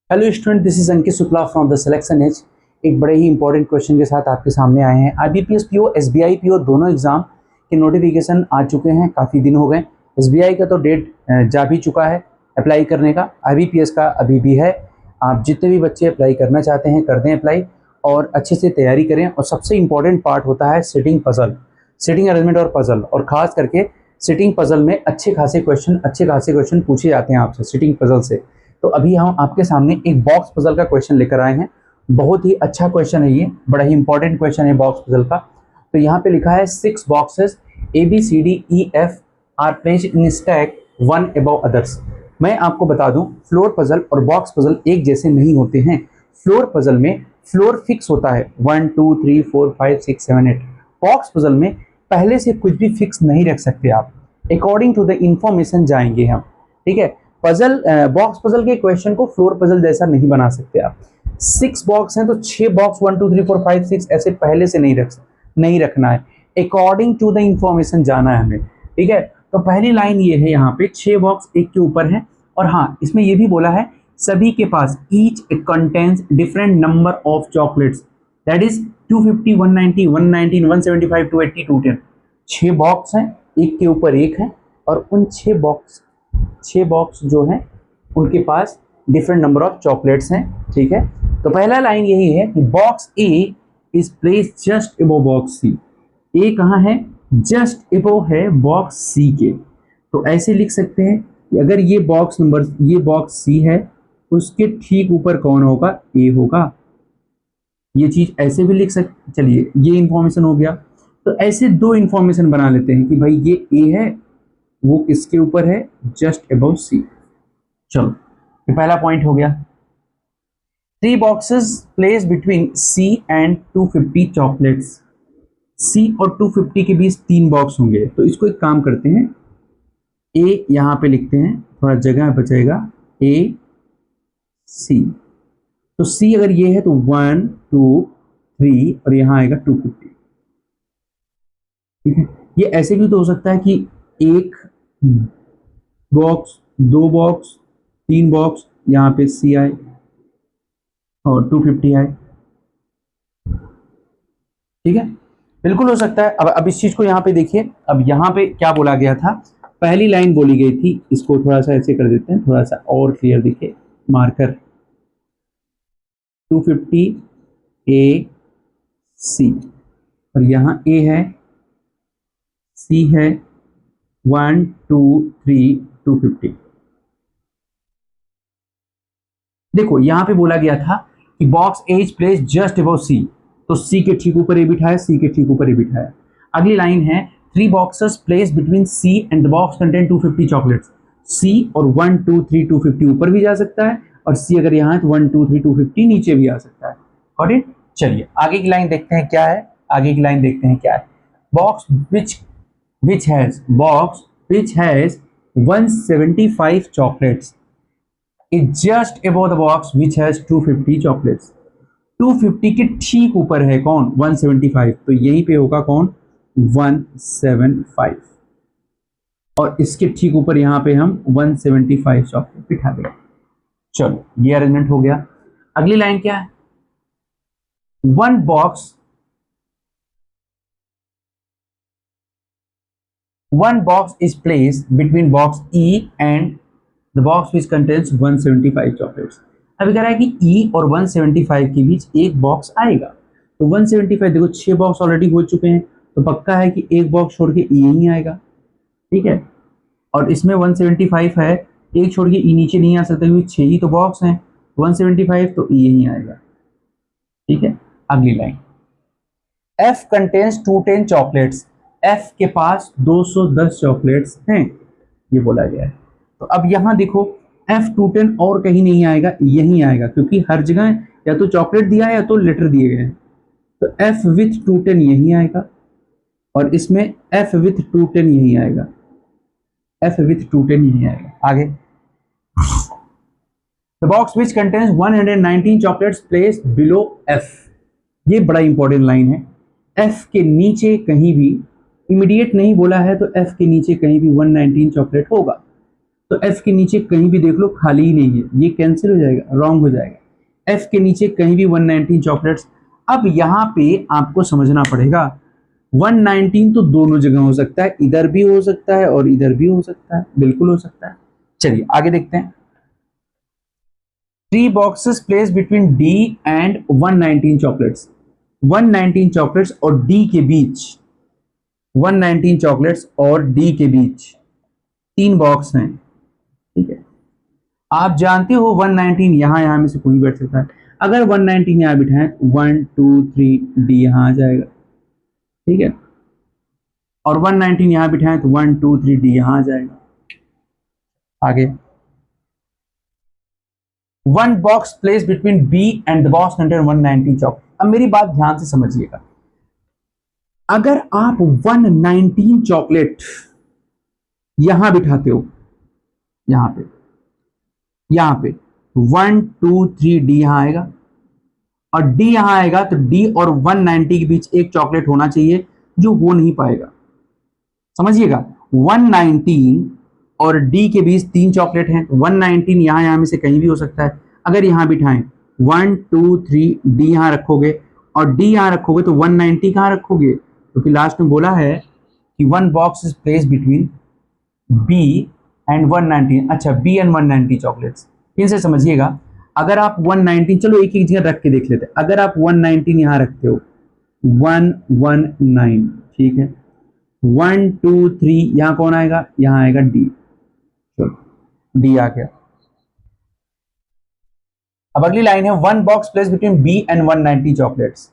Hello student, this is Ankit Shukla from the selection edge. एक बड़े ही important question के साथ आपके सामने आए हैं। आईबीपीएस पीओ, एसबीआई पीओ दोनों एग्जाम के नोटिफिकेशन आ चुके हैं, काफ़ी दिन हो गए। एसबीआई का तो डेट जा भी चुका है अप्लाई करने का, आईबीपीएस का अभी भी है। आप जितने भी बच्चे अप्लाई करना चाहते हैं कर दें अप्लाई और अच्छे से तैयारी करें। और सबसे इंपॉर्टेंट पार्ट होता है सिटिंग पजल, सिटिंग अरेंजमेंट और पजल। और खास करके सिटिंग पजल में अच्छे खासे क्वेश्चन पूछे जाते हैं आपसे सिटिंग पजल से। तो अभी हम आपके सामने एक बॉक्स पजल का क्वेश्चन लेकर आए हैं। बहुत ही अच्छा क्वेश्चन है, ये बड़ा ही इंपॉर्टेंट क्वेश्चन है बॉक्स पजल का। तो यहाँ पे लिखा है 6 boxes ABCDEF are placed in stack one above others. मैं आपको बता दूं, फ्लोर पजल और बॉक्स पजल एक जैसे नहीं होते हैं। फ्लोर पजल में फ्लोर फिक्स होता है 1 2 3 4 5 6 7 8। बॉक्स पजल में पहले से कुछ भी फिक्स नहीं रख सकते आप, अकॉर्डिंग टू द इंफॉर्मेशन जाएंगे हम। ठीक है, पजल बॉक्स पजल के क्वेश्चन को फ्लोर पजल जैसा नहीं बना सकते आप। 6 बॉक्स हैं तो 6 बॉक्स 1 2 3 4 5 6 ऐसे पहले से नहीं रखना है, अकॉर्डिंग टू द इंफॉर्मेशन जाना है हमें। ठीक है, तो पहली लाइन ये है, यहाँ पे 6 बॉक्स एक के ऊपर है। और हाँ, इसमें ये भी बोला है सभी के पास each contains different number of chocolates, that is 250 190 119 175 280 210। 6 box हैं, एक के ऊपर एक है, और उन 6 बॉक्स जो हैं उनके पास डिफरेंट नंबर ऑफ चॉकलेट्स हैं। ठीक है, तो पहला लाइन यही है कि box A is place just above box C. A कहाँ है? जस्ट अबव है बॉक्स सी के। तो ऐसे लिख सकते हैं कि अगर ये बॉक्स सी है, उसके ठीक ऊपर कौन होगा? ए होगा। ये चीज ऐसे भी लिख सकते। चलिए, ये इंफॉर्मेशन हो गया। तो ऐसे दो इंफॉर्मेशन बना लेते हैं कि भाई ये ए है, वो किसके ऊपर है? Just above C. चलो, ये पहला पॉइंट हो गया। 3 boxes place between C and 250 chocolates. C और 250 के बीच 3 बॉक्स होंगे। तो इसको एक काम करते हैं, ए यहां पे लिखते हैं, थोड़ा जगह बचेगा। ए सी, तो सी अगर ये है तो 1 2 3 और यहां आएगा 250। ठीक है, ये ऐसे भी तो हो सकता है कि एक बॉक्स, 2 बॉक्स, 3 बॉक्स, यहाँ पे सी आए और 250 आए। ठीक है, बिल्कुल हो सकता है। अब इस चीज को यहाँ पे देखिए, अब यहाँ पे क्या बोला गया था? पहली लाइन बोली गई थी, इसको थोड़ा सा ऐसे कर देते हैं, थोड़ा सा और क्लियर दिखे, मार्कर 250 ए सी, और यहाँ ए है, सी है, 1 2 3 250। देखो यहाँ पे बोला गया था कि box A is place just above C, तो सी के ठीक ऊपर ए बिठाया, सी के ठीक ऊपर ए बिठाया। अगली लाइन है 3 boxes place between C and the box contain 250 chocolates. C और 1 2 3 250 ऊपर भी जा सकता है, और सी अगर यहाँ है तो 1 2 3 250 नीचे भी आ सकता है। Got it? चलिए आगे की लाइन देखते हैं क्या है। आगे की लाइन देखते हैं क्या है। Box which has 175 chocolates is just above the box which has 250 chocolates। 250 के ठीक ऊपर है कौन? 175। तो यहीं पे होगा कौन? 175। और इसके ठीक ऊपर यहां पे हम 175 चॉकलेट बिठा देंगे। चलो, ये अरेंजमेंट हो गया। अगली लाइन क्या है? One box is place between box E and the box which contains 175 chocolates. अभी कह रहा है कि ई और 175 के बीच एक बॉक्स आएगा। तो 175, देखो 6 बॉक्स ऑलरेडी हो चुके हैं, तो पक्का है कि एक बॉक्स छोड़ के ई ही आएगा। ठीक है, और इसमें 175 है, एक छोड़ के ई नीचे नहीं आ सकता क्योंकि 6 ही तो बॉक्स हैं। 175 तो ई ही आएगा। ठीक है, अगली line, F contains 210 chocolates. F के पास 210 चॉकलेट्स हैं, ये बोला गया है। तो अब यहां देखो, F210 और कहीं नहीं आएगा, यहीं आएगा, क्योंकि हर जगह या तो चॉकलेट दिया है या तो लेटर दिए गए हैं। तो F विथ 210 यहीं आएगा, और इसमें F विथ 210 यहीं आएगा, F विथ 210 यहीं आएगा। आगे, the box which contains 119 chocolates place below F। ये बड़ा इंपॉर्टेंट लाइन है। F के नीचे कहीं भी, इमीडिएट नहीं बोला है, तो F के नीचे कहीं भी 119 चॉकलेट होगा। तो एफ के नीचे कहीं भी देख लो खाली ही नहीं है, ये कैंसिल हो जाएगा, रॉन्ग हो जाएगा। एफ के नीचे कहीं भी 119 चॉकलेट्स। अब यहाँ पे आपको समझना पड़ेगा 119 तो दोनों जगह हो सकता है, इधर भी हो सकता है और इधर भी हो सकता है, बिल्कुल हो सकता है। चलिए आगे देखते हैं। 3 boxes placed between D and 119 chocolates। 119 chocolates और D के बीच, 119 चॉकलेट्स और D के बीच 3 बॉक्स हैं, ठीक है। आप जानते हो 119 यहां में से कोई बैठ सकता है। अगर 119 यहां बिठाएं तो 1 2 3 D यहां आ जाएगा, ठीक है। और 119 यहां बिठाएं तो 1 2 3 D यहां आ जाएगा। आगे, 1 box place between B and the box contain 119 chocolate. अब मेरी बात ध्यान से समझिएगा, अगर आप 119 चॉकलेट यहां बिठाते हो, यहां पे 1 2 3 D यहां आएगा और D यहां आएगा, तो D और 190 के बीच एक चॉकलेट होना चाहिए, जो हो नहीं पाएगा। समझिएगा, 119 और D के बीच 3 चॉकलेट हैं। 119 यहां में से कहीं भी हो सकता है। अगर यहां बिठाएं 1 2 3 D यहां रखोगे और D यहां रखोगे तो 190 कहां रखोगे, क्योंकि लास्ट में बोला है कि 1 box is place between B and 119। अच्छा, B एंड 190 चॉकलेट्स, इनसे समझिएगा। अगर आप 119, चलो एक एक जगह रख के देख लेते हैं। अगर आप 119 यहां रखते हो, 119, ठीक है। 1 2 3 यहां कौन आएगा, यहां आएगा D। चलो D आ गया। अब अगली लाइन है 1 box place between B and 190 chocolates.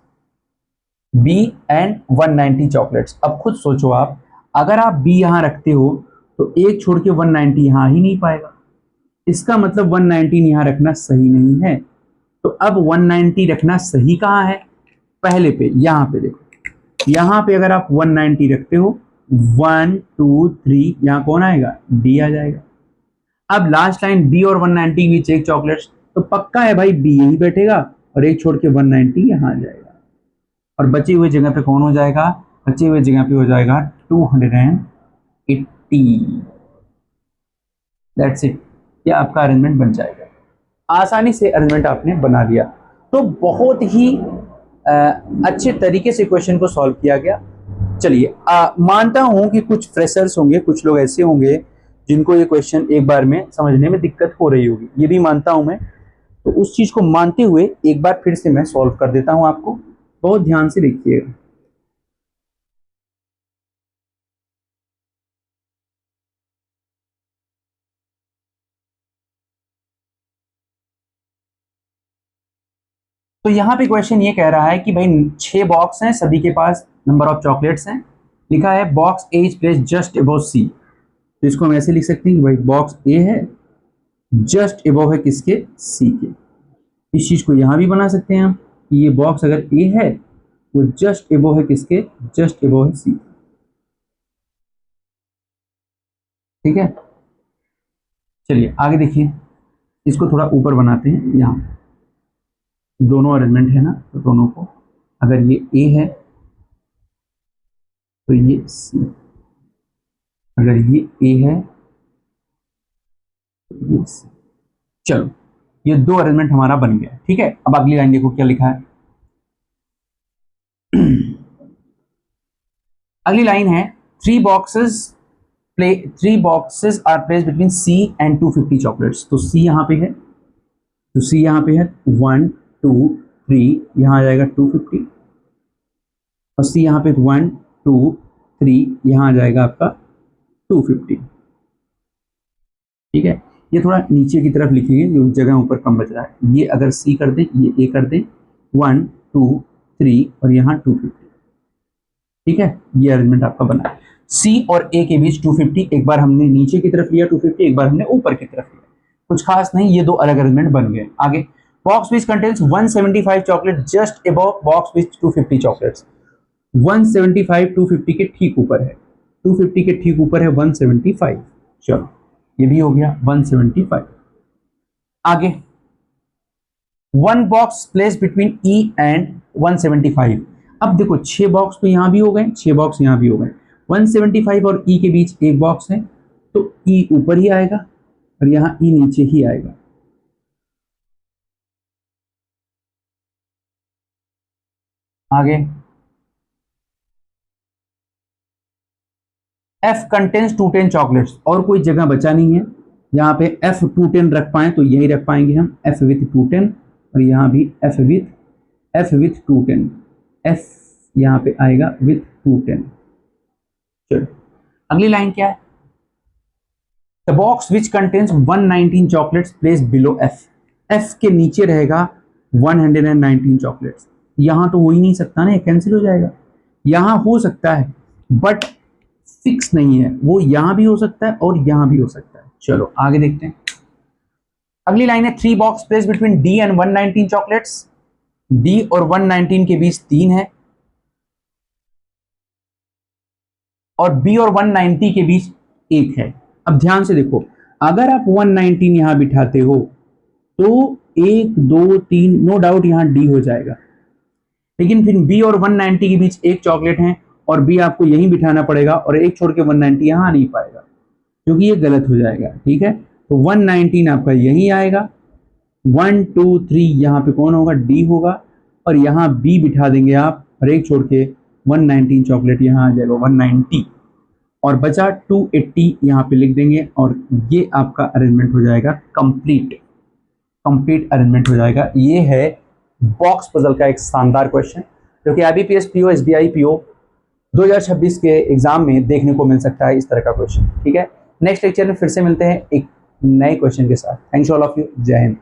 B and 190 chocolates. अब खुद सोचो आप, अगर आप B यहां रखते हो तो एक छोड़ के 190 यहां ही नहीं पाएगा, इसका मतलब 119 यहां रखना सही नहीं है। तो अब 190 रखना सही कहां है, पहले पे, यहां पे देखो, यहां पे अगर आप 190 रखते हो 1 2 3 यहां कौन आएगा, D आ जाएगा। अब लास्ट लाइन B और 190 के बीच एक चॉकलेट, तो पक्का है भाई B यही बैठेगा और एक छोड़ के 190 यहां आ जाएगा और बची हुई जगह पे कौन हो जाएगा, बची हुई जगह पे हो जाएगा 280। दैट्स इट, ये आपका अरेंजमेंट बन जाएगा। आसानी से अरेंजमेंट आपने बना दिया। तो बहुत ही अच्छे तरीके से क्वेश्चन को सॉल्व किया गया। चलिए, मानता हूं कि कुछ फ्रेशर्स होंगे, कुछ लोग ऐसे होंगे जिनको ये क्वेश्चन एक बार में समझने में दिक्कत हो रही होगी, ये भी मानता हूं मैं। तो उस चीज को मानते हुए एक बार फिर से मैं सॉल्व कर देता हूं, आपको बहुत ध्यान से देखिएगा। तो यहाँ पे क्वेश्चन ये कह रहा है कि भाई 6 बॉक्स हैं, सभी के पास नंबर ऑफ चॉकलेट्स हैं। लिखा है box A is placed just above C. तो इसको हम ऐसे लिख सकते हैं कि भाई बॉक्स ए है, जस्ट अबव है किसके, सी के। इस चीज को यहां भी बना सकते हैं हम कि ये बॉक्स अगर ए है वो जस्ट अबव है किसके, जस्ट अबव है सी। ठीक है, चलिए आगे देखिए, इसको थोड़ा ऊपर बनाते हैं। यहाँ दोनों अरेंजमेंट है ना, तो दोनों को, अगर ये ए है तो ये सी, अगर ये ए है तो ये सी। चलो, ये दो अरेंजमेंट हमारा बन गया। ठीक है, अब अगली लाइन देखो क्या लिखा है। अगली लाइन है 3 boxes are placed between C and 250 chocolates. तो सी यहाँ पे है, तो सी यहाँ पे है 1 2 3, यहाँ आ जाएगा 250 और सी यहाँ पे 1 2 3, यहाँ आ जाएगा आपका 250। ठीक है, ये थोड़ा नीचे की तरफ लिखिए, जो जगह ऊपर कम बच रहा है। ये अगर सी कर दें, ये ए कर दें, 1 2 3 और यहाँ 250। ठीक है, ये अरेंजमेंट आपका बना है। सी और ए के बीच 250, एक बार हमने नीचे की तरफ लिया 250, एक बार हमने ऊपर की तरफ लिया। कुछ खास नहीं, ये दो अलग अरेंजमेंट बन गए। आगे, box which contains 175 chocolate just above box which 250 chocolates. 175 250 के ठीक ऊपर है, 250 के ठीक ऊपर है 175। चलो, ये भी हो गया 175। आगे, 1 box place between E and 175। अब देखो 6 बॉक्स तो यहां भी हो गए, 6 बॉक्स यहां भी हो गए। 175 और ई के बीच एक बॉक्स है, तो ई ऊपर ही आएगा और यहाँ ई नीचे ही आएगा। आगे F कंटेन्स 210 चॉकलेट्स, और कोई जगह बचा नहीं है यहाँ पे F 210 रख पाए तो यही रख पाएंगे हम, F विथ 210, और यहाँ भी F विथ 210, F यहाँ पे आएगा विथ 210। चलो अगली लाइन क्या है, the box which contains 119 chocolates place below F, F के नीचे रहेगा 119 चॉकलेट्स। यहाँ तो हो ही नहीं सकता ना, ये कैंसिल हो जाएगा। यहाँ हो सकता है बट फिक्स नहीं है, वो यहां भी हो सकता है और यहां भी हो सकता है। चलो आगे देखते हैं। अगली लाइन है, 3 box place between D and 119 chocolates, D और 119 के बीच 3 है और B और 190 के बीच 1 है। अब ध्यान से देखो, अगर आप 119 यहां बिठाते हो तो 1 2 3 नो डाउट यहां D हो जाएगा, लेकिन फिर B और 190 के बीच 1 चॉकलेट है और B आपको यहीं बिठाना पड़ेगा और 1 छोड़ के 190 यहां आ नहीं पाएगा क्योंकि ये गलत हो जाएगा। ठीक है, तो 119 आपका यहीं आएगा, 1 2 3 यहाँ पे कौन होगा, D होगा, और यहाँ B बिठा देंगे आप और 1 छोड़ के 119 चॉकलेट यहाँ आ जाएगा 190, और बचा 280 यहाँ पे लिख देंगे और ये आपका अरेंजमेंट हो जाएगा कंप्लीट अरेंजमेंट हो जाएगा। ये है बॉक्स पजल का एक शानदार क्वेश्चन जो कि IBPS PO SBI PO 2026 के एग्जाम में देखने को मिल सकता है इस तरह का क्वेश्चन। ठीक है, नेक्स्ट लेक्चर में फिर से मिलते हैं एक नए क्वेश्चन के साथ। थैंक्स ऑल ऑफ यू, जय हिंद।